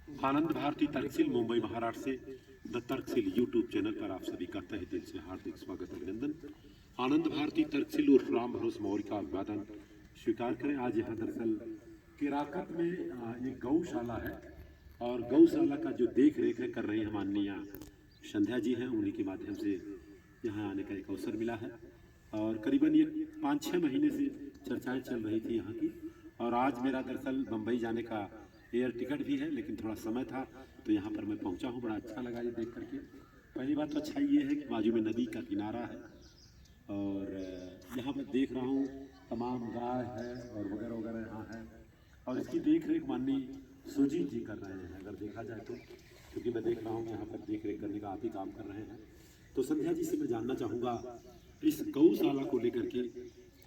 आनंद भारती तर्कशील मुंबई महाराष्ट्र से the तर्कशील YouTube channel पर आप सभी का तहे दिल से हार्दिक स्वागत अभिनंदन। आनंद भारती तर्कशील उर्फ राम भरोस मौर्य का अभिवादन स्वीकार करें। आज यहाँ दरअसल केराकत में एक गौशाला है और गौशाला का जो देख रेख कर रही है माननीय संध्या जी हैं, उन्हीं के माध्यम से यहाँ आने का एक अवसर मिला है और करीबन ये 5-6 महीने से चर्चाएं चल रही थी यहाँ की। और आज मेरा दरअसल बम्बई जाने का एयर टिकट भी है, लेकिन थोड़ा समय था तो यहाँ पर मैं पहुँचा हूँ। बड़ा अच्छा लगा ये देख करके। पहली बात तो अच्छा ये है कि बाजू में नदी का किनारा है और यहाँ पर देख रहा हूँ तमाम गाय है और वगैरह वगैरह यहाँ है और इसकी देख रेख माननीय सुजीत जी कर रहे हैं अगर देखा जाए तो, क्योंकि मैं देख रहा हूँ यहाँ पर देख रेख करने का आप ही काम कर रहे हैं। तो संध्या जी से मैं जानना चाहूँगा इस गौशाला को लेकर के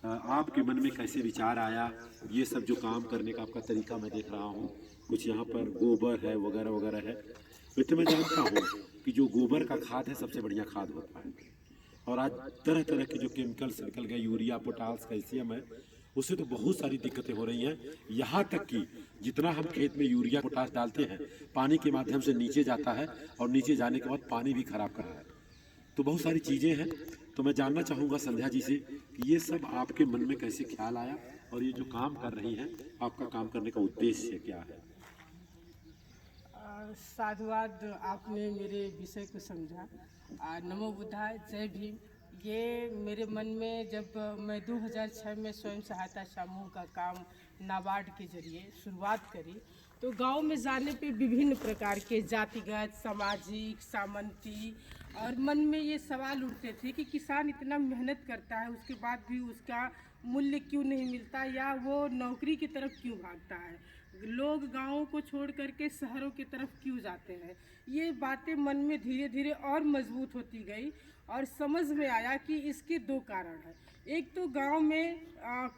आपके मन में कैसे विचार आया। ये सब जो काम करने का आपका तरीका मैं देख रहा हूँ, कुछ यहाँ पर गोबर है वगैरह वगैरह है। वैसे मैं जानता हूँ कि जो गोबर का खाद है सबसे बढ़िया खाद होता है और आज तरह तरह के जो केमिकल्स निकल गए, यूरिया, पोटास, कैल्शियम है, उससे तो बहुत सारी दिक्कतें हो रही हैं। यहाँ तक कि जितना हम खेत में यूरिया पोटास डालते हैं पानी के माध्यम से नीचे जाता है और नीचे जाने के बाद पानी भी खराब कर रहा है। तो बहुत सारी चीज़ें हैं। तो मैं जानना चाहूँगा संध्या जी से कि ये सब आपके मन में कैसे ख्याल आया और ये जो काम कर रही हैं आपका काम करने का उद्देश्य क्या है। साधुवाद, आपने मेरे विषय को समझा। नमो बुद्धाय, जय भीम। ये मेरे मन में जब मैं 2006 में स्वयं सहायता समूह का काम नाबार्ड के जरिए शुरुआत करी तो गांव में जाने पे विभिन्न प्रकार के जातिगत, सामाजिक, सामंती और मन में ये सवाल उठते थे कि किसान इतना मेहनत करता है उसके बाद भी उसका मूल्य क्यों नहीं मिलता या वो नौकरी की तरफ क्यों भागता है, लोग गाँवों को छोड़ करके शहरों की तरफ क्यों जाते हैं। ये बातें मन में धीरे धीरे और मजबूत होती गई और समझ में आया कि इसके दो कारण हैं। एक तो गांव में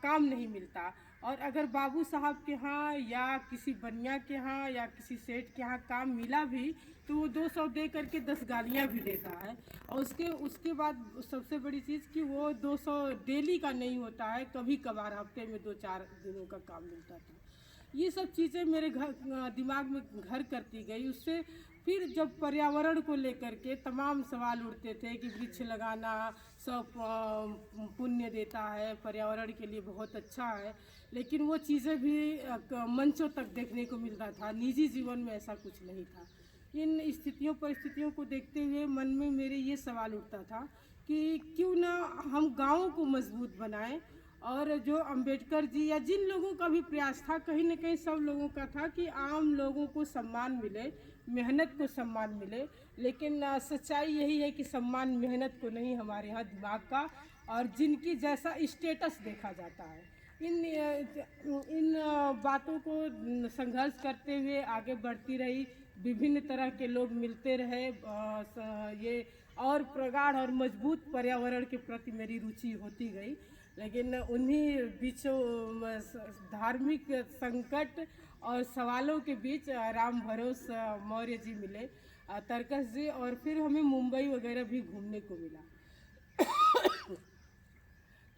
काम नहीं मिलता और अगर बाबू साहब के यहाँ या किसी बनिया के यहाँ या किसी सेठ के यहाँ काम मिला भी तो वो 200 दे करके 10 गालियाँ भी देता है और उसके बाद सबसे बड़ी चीज़ कि वो 200 डेली का नहीं होता है, कभी कभार हफ्ते में 2-4 दिनों का काम मिलता था। ये सब चीज़ें मेरे दिमाग में घर करती गई। उससे फिर जब पर्यावरण को लेकर के तमाम सवाल उठते थे कि वृक्ष लगाना सब पुण्य देता है, पर्यावरण के लिए बहुत अच्छा है, लेकिन वो चीज़ें भी मंचों तक देखने को मिलता था, निजी जीवन में ऐसा कुछ नहीं था। इन परिस्थितियों को देखते हुए मन में मेरे ये सवाल उठता था कि क्यों ना हम गाँव को मजबूत बनाएं और जो अंबेडकर जी या जिन लोगों का भी प्रयास था, कहीं न कहीं सब लोगों का था कि आम लोगों को सम्मान मिले, मेहनत को सम्मान मिले। लेकिन सच्चाई यही है कि सम्मान मेहनत को नहीं, हमारे यहाँ दिमाग का और जिनकी जैसा स्टेटस देखा जाता है। इन बातों को संघर्ष करते हुए आगे बढ़ती रही, विभिन्न तरह के लोग मिलते रहे। ये और प्रगाढ़ और मजबूत पर्यावरण के प्रति मेरी रुचि होती गई। लेकिन उन्हीं बीचों धार्मिक संकट और सवालों के बीच राम भरोस मौर्य जी मिले, तरकस जी, और फिर हमें मुंबई वगैरह भी घूमने को मिला।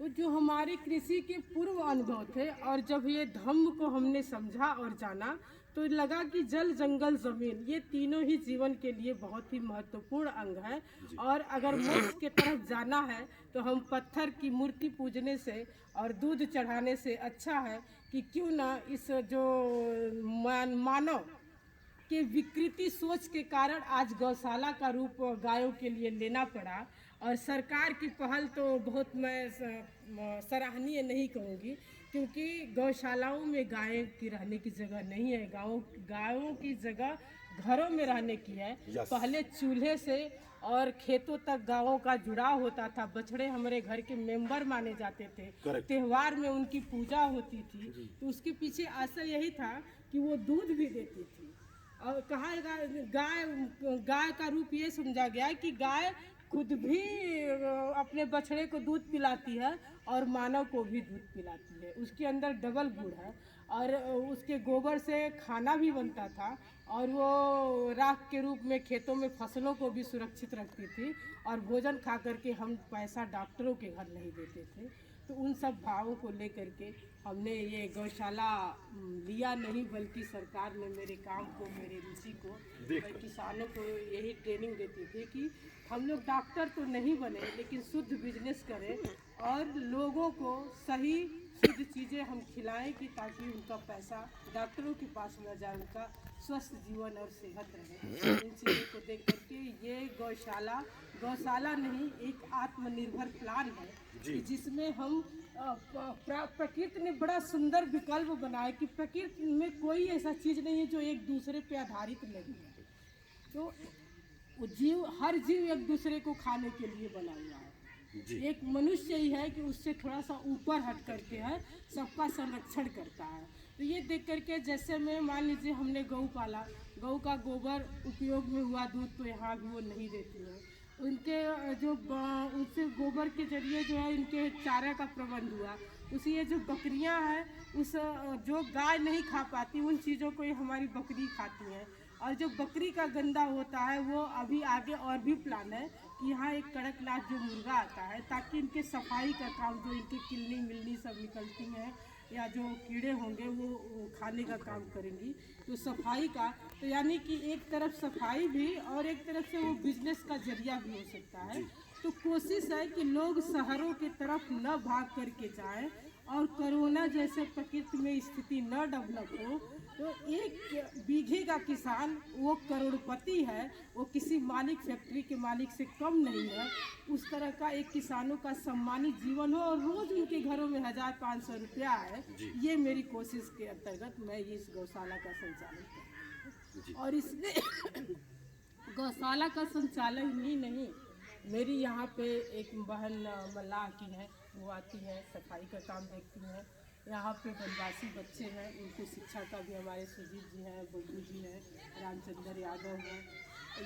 तो जो हमारे कृषि के पूर्व अनुभव थे और जब ये धम्म को हमने समझा और जाना तो लगा कि जल, जंगल, ज़मीन ये तीनों ही जीवन के लिए बहुत ही महत्वपूर्ण अंग है और अगर मोक्ष के तरफ जाना है तो हम पत्थर की मूर्ति पूजने से और दूध चढ़ाने से अच्छा है कि क्यों ना इस जो मानव के विकृति सोच के कारण आज गौशाला का रूप गायों के लिए लेना पड़ा। और सरकार की पहल तो बहुत मैं सराहनीय नहीं कहूँगी, क्योंकि गौशालाओं में गायों की रहने की जगह नहीं है, गायों की जगह घरों में रहने की है। पहले चूल्हे से और खेतों तक गायों का जुड़ाव होता था, बछड़े हमारे घर के मेंबर माने जाते थे, त्यौहार में उनकी पूजा होती थी, तो उसके पीछे आशय यही था कि वो दूध भी देती थी। और कहा गाय का रूप ये समझा गया कि गाय खुद भी अपने बछड़े को दूध पिलाती है और मानव को भी दूध पिलाती है, उसके अंदर डबल गुण है। और उसके गोबर से खाना भी बनता था और वो राख के रूप में खेतों में फसलों को भी सुरक्षित रखती थी और भोजन खा करके हम पैसा डॉक्टरों के घर नहीं देते थे। तो उन सब भावों को लेकर के हमने ये गौशाला लिया नहीं, बल्कि सरकार ने मेरे काम को, मेरे रुचि को, किसानों को यही ट्रेनिंग देती थी कि हम लोग डॉक्टर तो नहीं बने, लेकिन शुद्ध बिजनेस करें और लोगों को सही शुद्ध चीज़ें हम खिलाएं कि ताकि उनका पैसा डॉक्टरों के पास न जाए, उनका स्वस्थ जीवन और सेहत रहे। इन चीज़ों को देख करके ये गौशाला नहीं, एक आत्मनिर्भर प्लान है कि जिसमें हम प्रकृति ने बड़ा सुंदर विकल्प बनाया कि प्रकृति में कोई ऐसा चीज़ नहीं है जो एक दूसरे पे आधारित नहीं है। तो हर जीव एक दूसरे को खाने के लिए बना हुआ है। एक मनुष्य ही है कि उससे थोड़ा सा ऊपर हट करके है, सबका संरक्षण करता है। तो ये देख करके जैसे मैं मान लीजिए हमने गऊ पाला, गऊ का गोबर उपयोग में हुआ, दूध तो यहाँ भी वो नहीं देती है। उनके जो उससे गोबर के जरिए जो है इनके चारा का प्रबंध हुआ। उसी ये जो बकरियां हैं, उस जो गाय नहीं खा पाती उन चीज़ों को हमारी बकरी खाती हैं। और जो बकरी का गंदा होता है वो अभी आगे और भी प्लान है कि यहाँ एक कड़कनाथ जो मुर्गा आता है, ताकि इनके सफाई का काम, जो इनके किलनी मिलनी सब निकलती हैं या जो कीड़े होंगे वो खाने का काम करेंगी, तो सफाई का, तो यानी कि एक तरफ सफाई भी और एक तरफ से वो बिजनेस का जरिया भी हो सकता है। तो कोशिश है कि लोग शहरों की तरफ न भाग करके जाएं और कोरोना जैसे प्रकृति में स्थिति न डेवलप हो। तो एक बीघे का किसान वो करोड़पति है, वो किसी मालिक फैक्ट्री के मालिक से कम नहीं है। उस तरह का एक किसानों का सम्मानित जीवन हो और रोज उनके घरों में 1500 रुपया है। ये मेरी कोशिश के अंतर्गत मैं इस गौशाला का संचालन करती हूँ। और इसमें गौशाला का संचालन ही नहीं, मेरी यहाँ पे एक बहन मल्लाह की है, वो आती है, सफाई का काम देखती है। यहाँ पे वनवासी बच्चे हैं, उनको शिक्षा का भी हमारे सुजीत जी हैं, बबलू जी हैं, रामचंद्र यादव हैं।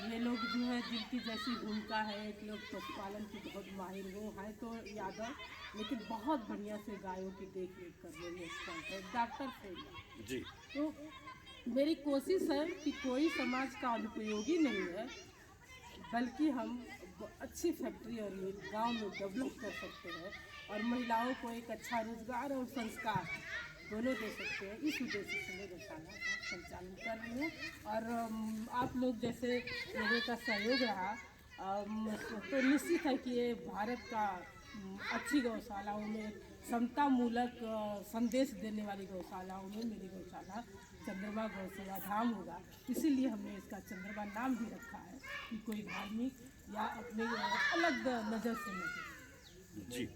ये लोग जो है जिनकी जैसी भूमिका है, एक लोग पशुपालन की बहुत माहिर वो हैं तो यादव, लेकिन बहुत बढ़िया से गायों की देख रेख करने में एक्सपर्ट है, डॉक्टर थे जी। तो मेरी कोशिश है कि कोई समाज का अनुपयोगी नहीं है, बल्कि हम अच्छी फैक्ट्री और ये गाँव में डेवलप कर सकते हैं और महिलाओं को एक अच्छा रोजगार और संस्कार दोनों दे सकते हैं। इस उद्देश्य से मैं गौशाला का संचालन कर रही हूँ। और आप लोग जैसे लोगों का सहयोग रहा तो निश्चित है कि ये भारत का अच्छी गौशालाओं में समता मूलक संदेश देने वाली गौशालाओं में मेरी गौशाला चंद्रमा गौ सेवा धाम होगा। इसीलिए हमने इसका चंद्रमा नाम भी रखा है कि कोई धार्मिक या अपने अलग नज़र से नहीं जी।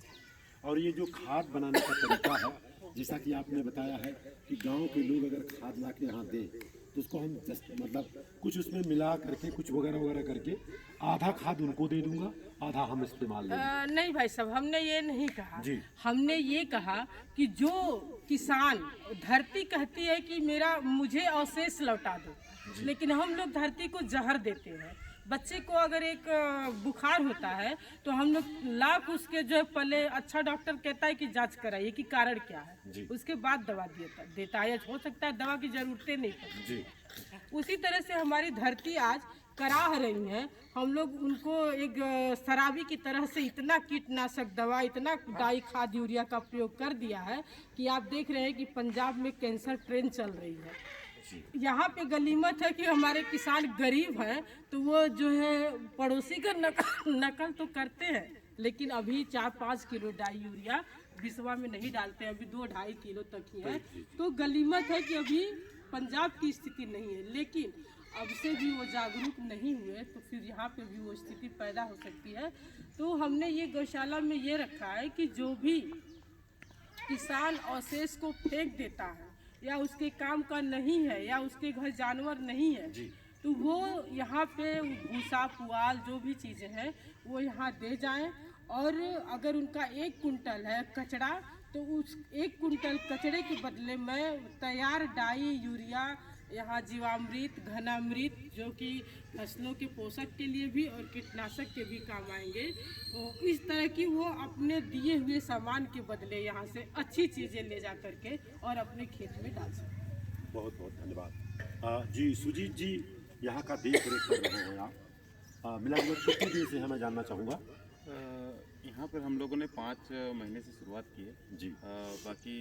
और ये जो खाद बनाने का तरीका है, जैसा कि आपने बताया है कि गांव के लोग अगर खाद ला के यहाँ दें तो उसको हम मतलब कुछ उसमें मिला करके कुछ वगैरह वगैरह करके आधा खाद उनको दे दूंगा, आधा हम इस्तेमाल लेंगे। नहीं भाई साहब, हमने ये नहीं कहा जी। हमने ये कहा कि जो किसान, धरती कहती है कि मुझे अवशेष लौटा दो, लेकिन हम लोग धरती को जहर देते हैं। बच्चे को अगर एक बुखार होता है तो हम लोग लाख उसके जो है पहले अच्छा डॉक्टर कहता है कि जांच कराइए कि कारण क्या है, उसके बाद दवा देता है। हो सकता है दवा की जरूरतें नहीं पड़ती। उसी तरह से हमारी धरती आज कराह रही है, हम लोग उनको एक शराबी की तरह से इतना कीटनाशक दवा, इतना डाई खाद यूरिया का प्रयोग कर दिया है कि आप देख रहे हैं कि पंजाब में कैंसर ट्रेन चल रही है। यहाँ पे गनीमत है कि हमारे किसान गरीब हैं, तो वो जो है पड़ोसी का नकल तो करते हैं, लेकिन अभी 4-5 किलो डाई यूरिया बिस्वा में नहीं डालते, अभी 2-2.5 किलो तक ही है। तो गनीमत है कि अभी पंजाब की स्थिति नहीं है, लेकिन अब से भी वो जागरूक नहीं हुए तो फिर यहाँ पे भी वो स्थिति पैदा हो सकती है। तो हमने ये गौशाला में ये रखा है कि जो भी किसान अवशेष को फेंक देता है या उसके काम का नहीं है या उसके घर जानवर नहीं है, तो वो यहाँ पे भूसा पुआल जो भी चीज़ें हैं वो यहाँ दे जाएं। और अगर उनका 1 कुंटल है कचरा, तो उस 1 कुंटल कचरे के बदले में तैयार डाई यूरिया, यहाँ जीवामृत, घनामृत, जो कि फसलों के पोषक के लिए भी और कीटनाशक के भी काम आएंगे, तो इस तरह की वो अपने दिए हुए सामान के बदले यहाँ से अच्छी चीज़ें ले जा करके और अपने खेत में डाल सकते। बहुत बहुत धन्यवाद जी। सुजीत जी यहाँ का देख रेख कर रहे हैं आप, मिला जुला कितने दिन से है मैं जानना चाहूँगा? यहाँ पर हम लोगों ने 5 महीने से शुरुआत की है जी। बाकी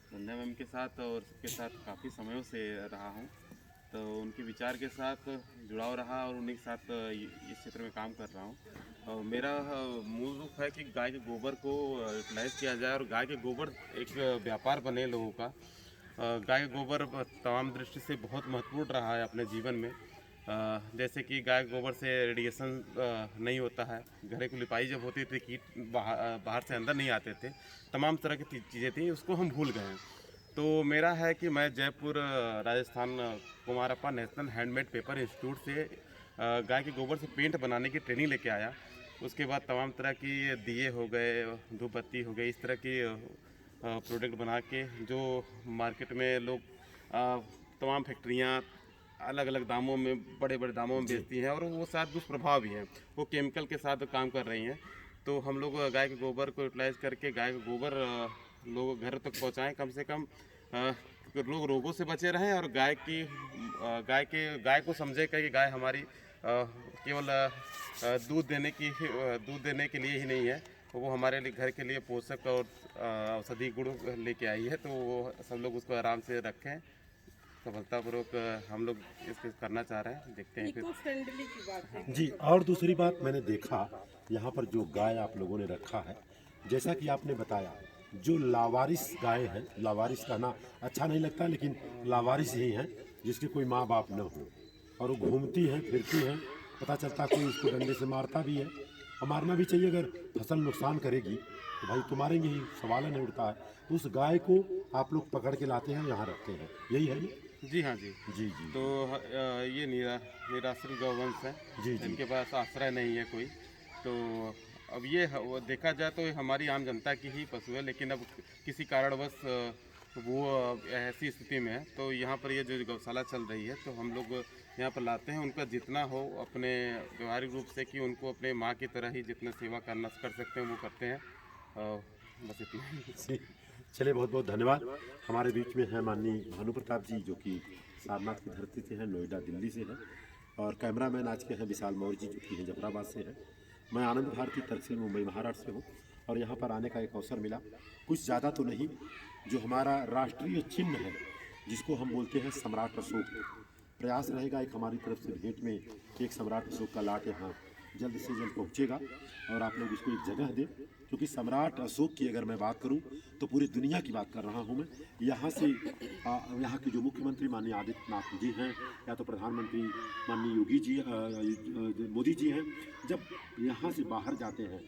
संध्या मैम के साथ और सबके साथ काफ़ी समयों से रहा हूँ, तो उनके विचार के साथ जुड़ाव रहा और उन्हीं के साथ इस क्षेत्र में काम कर रहा हूँ। मेरा मूल रूप है कि गाय के गोबर को यूटिलाइज किया जाए और गाय के गोबर एक व्यापार बने लोगों का। गाय का गोबर तमाम दृष्टि से बहुत महत्वपूर्ण रहा है अपने जीवन में। जैसे कि गाय के गोबर से रेडिएशन नहीं होता है, घरे की लिपाई जब होती थी कीट बाहर से अंदर नहीं आते थे, तमाम तरह की चीज़ें थी, उसको हम भूल गए हैं। तो मेरा है कि मैं Jaipur Rajasthan Kumarappa national handmade paper institute से गाय के गोबर से पेंट बनाने की ट्रेनिंग लेके आया। उसके बाद तमाम तरह की दिए हो गए, धूप बत्ती हो गई, इस तरह की प्रोडक्ट बना के जो मार्केट में लोग तमाम फैक्ट्रियाँ अलग अलग दामों में, बड़े बड़े दामों में बेचती हैं और वो शायद दुष्प्रभाव भी हैं, वो केमिकल के साथ काम कर रही हैं। तो हम लोग गाय के गोबर को यूटिलाइज करके गाय का गोबर लोग घर तक पहुंचाएं, कम से कम लोग रोगों से बचे रहें और गाय को समझे कि गाय हमारी केवल दूध देने के लिए ही नहीं है, वो हमारे लिए घर के लिए पोषक और औषधि गुण लेके आई है। तो वो सब लोग उसको आराम से रखें, सफलतापूर्वक हम लोग इसको करना चाह रहे हैं, देखते हैं फिर। इको फ्रेंडली की बात है। जी, और दूसरी बात मैंने देखा यहाँ पर जो गाय आप लोगों ने रखा है, जैसा कि आपने बताया, जो लावारिस गाय है, लावारिस कहना अच्छा नहीं लगता लेकिन लावारिस ही हैं, जिसके कोई माँ बाप न हो और वो घूमती हैं फिरती हैं, पता चलता कोई उसको डंडे से मारता भी है और मारना भी चाहिए। अगर फसल नुकसान करेगी तो भाई तो मारेंगे ही, सवाल नहीं उठता है। तो उस गाय को आप लोग पकड़ के लाते हैं, यहाँ रखते हैं, यही है ना? जी हाँ जी। जी जी। तो ये निराश्रित गौवंश है, जी जी। इनके पास आश्रय नहीं है कोई। तो अब ये वो देखा जाए तो ये हमारी आम जनता की ही पशु है, लेकिन अब किसी कारणवश वो ऐसी स्थिति में है, तो यहाँ पर ये जो गौशाला चल रही है तो हम लोग यहाँ पर लाते हैं। उनका जितना हो अपने व्यवहारिक रूप से कि उनको अपने माँ की तरह ही जितना सेवा करना कर सकते हैं वो करते हैं। और बस इतना ही। चलिए, बहुत बहुत धन्यवाद। हमारे बीच में है माननीय भानु प्रताप जी, जो कि सारनाथ की धरती से हैं, नोएडा दिल्ली से हैं, और कैमरामैन आज के हैं विशाल मौर्य जी, जो कि हैं जफराबाद से हैं। मैं आनंद भारती तर्कसील मुंबई महाराष्ट्र से हूँ और यहाँ पर आने का एक अवसर मिला, कुछ ज़्यादा तो नहीं, जो हमारा राष्ट्रीय चिन्ह है जिसको हम बोलते हैं सम्राट अशोक, प्रयास रहेगा एक हमारी तरफ से भेंट में कि एक सम्राट अशोक का लाट यहाँ जल्द से जल्द पहुँचेगा और आप लोग इसको एक जगह दें, क्योंकि सम्राट अशोक की अगर मैं बात करूं तो पूरी दुनिया की बात कर रहा हूं मैं। यहाँ से यहाँ के जो मुख्यमंत्री माननीय आदित्यनाथ जी हैं या तो प्रधानमंत्री माननीय योगी जी मोदी जी हैं, जब यहाँ से बाहर जाते हैं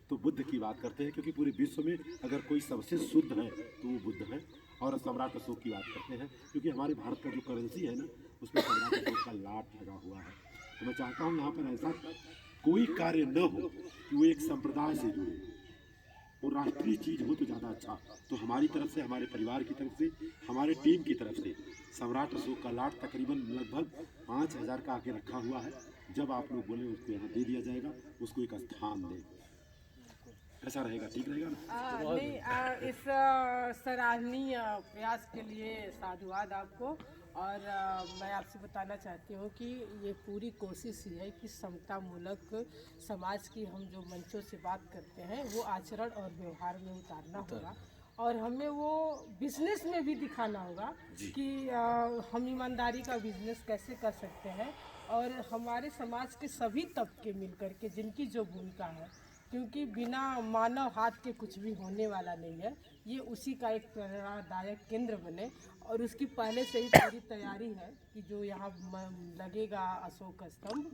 तो बुद्ध की बात करते हैं, क्योंकि पूरे विश्व में अगर कोई सबसे शुद्ध है तो वो बुद्ध है। और सम्राट अशोक की बात करते हैं क्योंकि हमारे भारत का जो करेंसी है ना, उसमें सम्राट अशोक का लाट लगा हुआ है। तो मैं चाहता हूँ यहाँ पर ऐसा कोई कार्य न हो कि वो एक संप्रदाय से जुड़े, वो राष्ट्रीय चीज हो तो ज़्यादा अच्छा। तो हमारी तरफ से, हमारे परिवार की तरफ से, हमारे टीम की तरफ से सम्राट अशोक का लाट तकरीबन लगभग 5000 का आके रखा हुआ है। जब आप लोग बोले उसको यहाँ दे दिया जाएगा, उसको एक स्थान दें, ऐसा रहेगा, ठीक रहेगा ना? नहीं, इस सराहनीय प्रयास के लिए साधुवाद आपको। और मैं आपसे बताना चाहती हूँ कि ये पूरी कोशिश ही है कि समता मूलक समाज की हम जो मंचों से बात करते हैं वो आचरण और व्यवहार में उतारना होगा, और हमें वो बिजनेस में भी दिखाना होगा कि हम ईमानदारी का बिजनेस कैसे कर सकते हैं, और हमारे समाज के सभी तबके मिलकर के जिनकी जो भूमिका है, क्योंकि बिना मानव हाथ के कुछ भी होने वाला नहीं है, ये उसी का एक प्रेरणादायक केंद्र बने। और उसकी पहले से ही पूरी तैयारी है कि जो यहाँ लगेगा अशोक स्तंभ,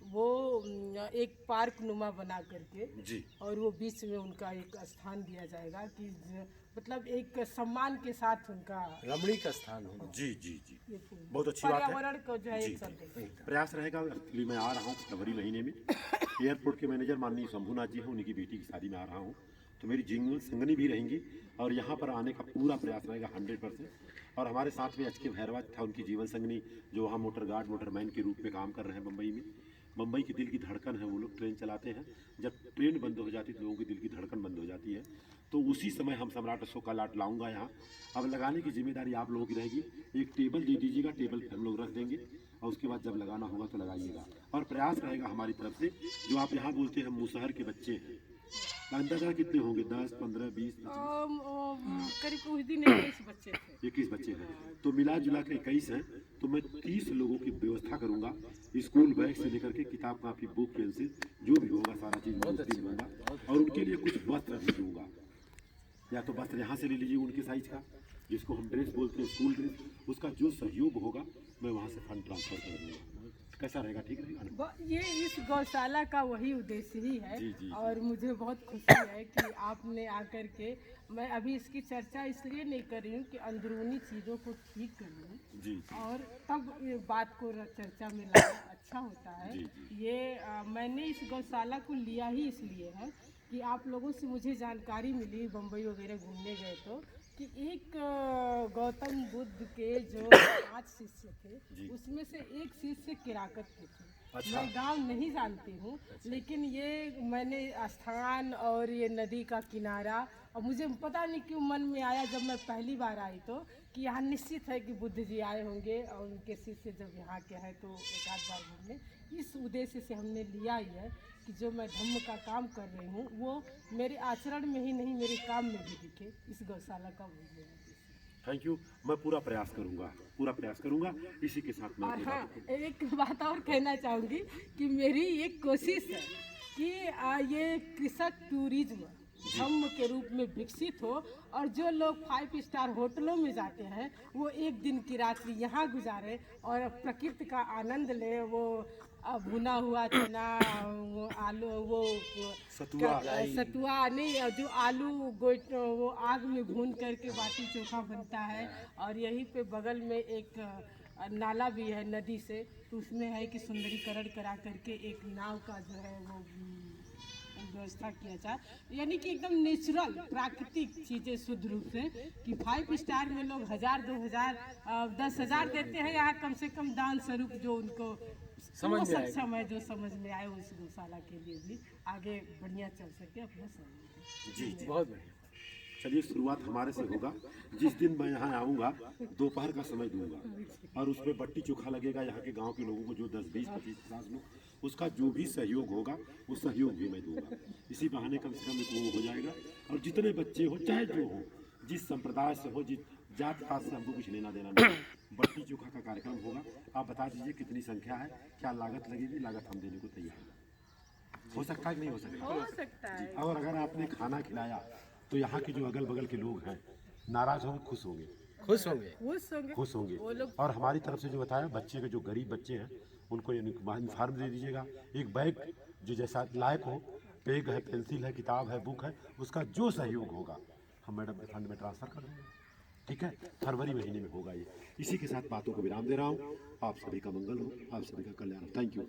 वो एक पार्क नुमा बना करके जी। और वो बीच में उनका एक स्थान दिया जाएगा कि मतलब एक सम्मान के साथ उनका रमणीक स्थान होगा। जी जी जी, ये बहुत अच्छी बात है। पर्यावरण को जो है जी, एक संदेश प्रयास रहेगा। एक्चुअली मैं आ रहा हूँ फरवरी महीने में, एयरपोर्ट के मैनेजर माननीय शंभूनाथ जी हैं, उनकी बेटी की शादी में आ रहा हूँ, तो मेरी जिंगल संगनी भी रहेंगी और यहाँ पर आने का पूरा प्रयास रहेगा 100%। और हमारे साथ में एच.के. भैरवत था, उनकी जीवन संगनी, जो वहाँ मोटर गार्ड मोटरमैन के रूप में काम कर रहे हैं मुंबई में। मुंबई की दिल की धड़कन है वो लोग, ट्रेन चलाते हैं, जब ट्रेन बंद हो जाती है तो लोगों की दिल की धड़कन बंद हो जाती है। तो उसी समय हम सम्राट अशोक का लाट लाऊंगा यहाँ। अब लगाने की जिम्मेदारी आप लोगों की रहेगी। एक टेबल दे दीजिएगा, टेबल पे हम लोग रख देंगे और उसके बाद जब लगाना होगा तो लगाइएगा। और प्रयास रहेगा हमारी तरफ से, जो आप यहाँ बोलते हैं मुसहर के बच्चे हैं, अंदाजा कितने होंगे? 10, 15, 20, 25? करीब उस दिन 21 बच्चे थे। 21 बच्चे हैं, तो मिला जुला के 21 हैं। तो मैं 30 लोगों की व्यवस्था करूंगा। स्कूल बैग से लेकर के किताब कॉपी बुक पेंसिल जो भी होगा सारा चीज़ मैं उसकी दूंगा। और उनके लिए कुछ वस्त्र भी दूंगा। या तो वस्त्र यहाँ से ले लीजिए उनके साइज का, जिसको हम ड्रेस बोलते हैं, स्कूल ड्रेस। उसका जो सहयोग होगा मैं वहाँ से फंड ट्रांसफर कर दूँगा। कैसा रहेगा? ठीक रहेगा ना? ये इस गौशाला का वही उद्देश्य ही है। जी। और मुझे बहुत खुशी है कि आपने आकर के, मैं अभी इसकी चर्चा इसलिए नहीं कर रही हूँ कि अंदरूनी चीज़ों को ठीक कर लूँ जी। और तब ये बात को चर्चा में लाना अच्छा होता है। ये मैंने इस गौशाला को लिया ही इसलिए है कि आप लोगों से मुझे जानकारी मिली, बम्बई वगैरह घूमने गए तो, कि एक गौतम बुद्ध के जो 5 शिष्य थे उसमें से एक शिष्य किराकत के थे। अच्छा। मैं गांव नहीं जानती हूँ, लेकिन ये मैंने स्थान और ये नदी का किनारा, और मुझे पता नहीं क्यों मन में आया जब मैं पहली बार आई तो, कि यहाँ निश्चित है कि बुद्ध जी आए होंगे और उनके शिष्य जब यहाँ के हैं तो एक आध बार घूमने। इस उद्देश्य से हमने लिया ही है कि जो मैं धम्म का काम कर रही हूँ वो मेरे आचरण में ही नहीं, मेरे काम में भी दिखे। इस गौशाला का वही है। Thank you. मैं पूरा प्रयास करूंगा। इसी के साथ मैं और हाँ, एक बात और कहना चाहूँगी कि मेरी एक कोशिश है कि ये कृषक टूरिज्म धम्म के रूप में विकसित हो, और जो लोग 5 स्टार होटलों में जाते हैं वो एक दिन की रात्रि यहाँ गुजारे और प्रकृति का आनंद ले। वो भुना हुआ चना, वो आलू, वो सतुआ नहीं, जो आलू वो आग में भून करके बाटी चोखा बनता है। और यहीं पे बगल में एक नाला भी है नदी से, तो उसमें है कि सुंदरीकरण करा करके एक नाव का जो है वो व्यवस्था किया जाए। यानी कि एकदम नेचुरल प्राकृतिक चीज़ें शुद्ध रूप से, कि 5 स्टार में लोग 1000, 2000, 10,000 देते हैं। यहाँ कम से कम दान स्वरूप जो उनको समझ सक्षम है, जो समझ में आए, उस गौशाला के लिए भी आगे बढ़िया चल सके अपना समय। जी, बहुत बढ़िया। चलिए, शुरुआत हमारे से होगा। जिस दिन मैं यहाँ आऊँगा दोपहर का समय दूंगा और उसमें बट्टी चोखा लगेगा। यहाँ के गांव के लोगों को जो 10, 20, 25, 50 लोग, उसका जो भी सहयोग होगा वो सहयोग भी मैं दूंगा। इसी बहाने कम से कम एक वो हो जाएगा। और जितने बच्चे हो, चाहे जो हो, जिस संप्रदाय से हो, जिस जात पात से, हमको कुछ लेना देना नहीं। बट्टी चोखा का कार्यक्रम होगा। आप बता दीजिए कितनी संख्या है, क्या लागत लगेगी। लागत हम देने को तैयार हैं। हो सकता है कि नहीं हो सकता? हो सकता है। और अगर आपने खाना खिलाया तो यहाँ के जो अगल बगल के लोग हैं नाराज होंगे, खुश होंगे। और हमारी तरफ से जो बताया, बच्चे के जो गरीब बच्चे हैं उनको यूनिफॉर्म दे दीजिएगा। एक बैग जो जैसा लायक हो, पेग है, पेंसिल है, किताब है, बुक है, उसका जो सहयोग होगा हम मैडम के फंड में ट्रांसफर कर देंगे। ठीक है, फरवरी महीने में होगा ये। इसी के साथ बातों को विराम दे रहा हूँ। आप सभी का मंगल हो, आप सभी का कल्याण हो। Thank you.